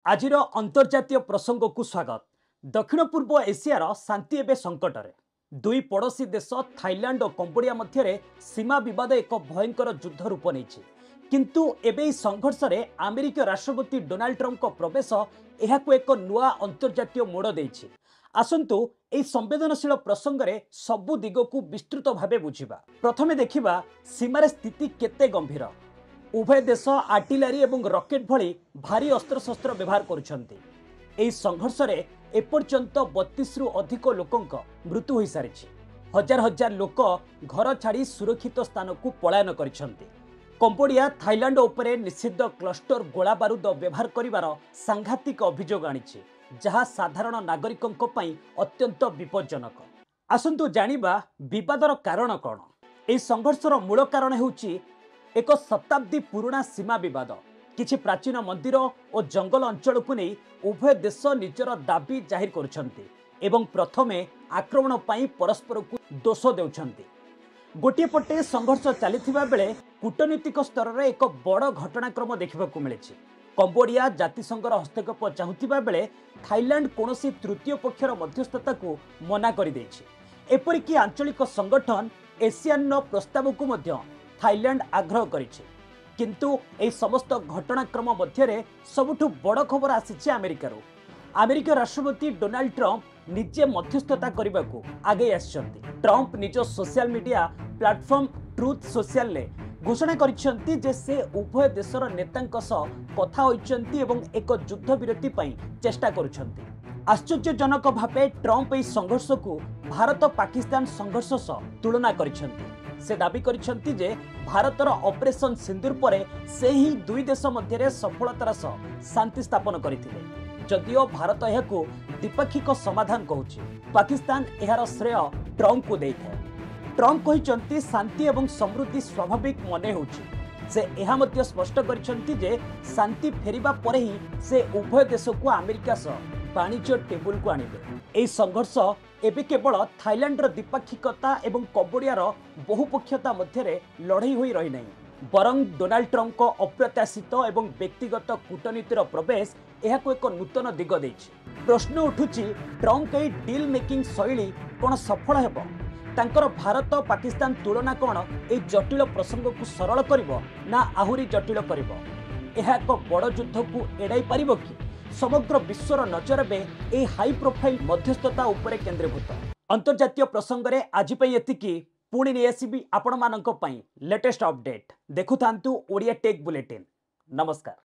आजिर अंतर्जातीय प्रसंग को स्वागत। दक्षिण पूर्व एशियार शांति एवं संकटरे दुई पड़ोशी देश थाईलैंड और कंबोडिया मध्य सीमा बद एक भयंकर युद्ध रूप नहीं, किंतु एबे संघर्ष में अमेरिका राष्ट्रपति डोनाल्ड ट्रंप प्रवेश यह एक नुआ अंतर्जातीय मोड़ देइछि। आसंतु एई संवेदनशील प्रसंग में सबु दिग को विस्तृत भावे बुझिबा। प्रथमे देखिबा सीमार स्थिति केते गंभीर। उभय देश आर्टिलरी और रॉकेट भली भारी अस्त्रशस्त्र व्यवहार करुछंती। एई संघर्ष में एपर्यंत 32 रु अधिक लोकंक मृत्यु हो सारी। हजार हजार लोक घर छाड़ी सुरक्षित स्थान को पलायन करिछंती। कंबोडिया थाईलैंड उपरे निषिद्ध क्लस्टर गोला बारूद व्यवहार करिवार सांघातिक अभियोग आनिछि, जहाँ साधारण नागरिकंक पई अत्यंत विपज्जनक। आसंतु जानिबा विवादर कारण कौन। एई संघर्षर मूल कारण हेउछि एक शताब्दी पुराना सीमा विवाद। किछि प्राचीन मंदिर और जंगल अंचल को नहीं उभय देश निजर दाबी जाहिर करुछंती एवं प्रथमे आक्रमण पाई परस्पर को दोष देउछंती। गोटे पटे संघर्ष चलिथिबा बेले कूटनीतिक स्तर में एक बड़ घटनाक्रम देखा मिले। कंबोडिया जातिसंघर हस्तक्षेप चाहुथिबा बेले थाईलैंड कौनसी तृतीय पक्षर मध्यस्थता को मना कर देछि। एपरिकी आंचलिक संगठन एशियान प्रस्ताव को मध्य थाईलैंड आग्रह करिछि, किंतु एई समस्त घटनाक्रम मध्य सबुठु बड़ खबर आसीछि अमेरिकार। अमेरिका राष्ट्रपति डोनाल्ड ट्रंप निजे मध्यस्थता करने को आगे आसिछंती। ट्रंप निज social media platform truth social ले घोषणा करिछंती जे से उभय देशर नेतांक सह कथा होइछंती एवं एक युद्ध विरति पई चेष्टा करुछंती। आश्चर्यजनक भावे ट्रंप एई संघर्ष को भारत पाकिस्तान संघर्ष सह तुलना करिछंती। से दाबी करिछंती जे भारतर ऑपरेशन सिंदूर परे से ही दुई देश मध्य सफलतार सह शांति स्थापन करथिले। जदियो भारत यहाकू द्विपाक्षिक समाधान कहूछि, पाकिस्तान एहार श्रेय ट्रंप को देइଥାଏ। ट्रंप कहिछंती शांति एवं समृद्धि स्वाभाविक मने होछि। से एहा मध्य स्पष्ट करिछंती जे शांति फेरिबा परे ही से उभय देश को अमेरिका सह वाणिज्य टेबुल को आनिबे। एई संघर्ष एबे केवल थाईलैंडर द्विपाक्षिकता एवं कंबोडियार बहुपक्षता मध्य लड़ई होई रही नहीं, बरं डोनाल्ड ट्रंप को अप्रत्याशित एवं व्यक्तिगत कूटनीतिर प्रवेश यह एक नूतन दिग देइछि। प्रश्न उठुछि, ट्रंप के डील मेकिंग शैली कौन सफल हेबो? तांकर भारत पाकिस्तान तुलना कौन ए जटिल प्रसंग को सरल करिवो ना आहुरी जटिल करिवो? यह एक बड़ युद्ध को एड़ाई पारिबो कि? समग्र विश्वर नजर में ए हाई प्रोफाइल मध्यस्थता उपरे केंद्रीभूत। अंतर्जातीय प्रसंग रे आज पई एतिकी। पुणी नहीं आसबि आपण मानक पई लेटेस्ट अपडेट। देखुथांतु ओडिया टेक बुलेटिन। नमस्कार।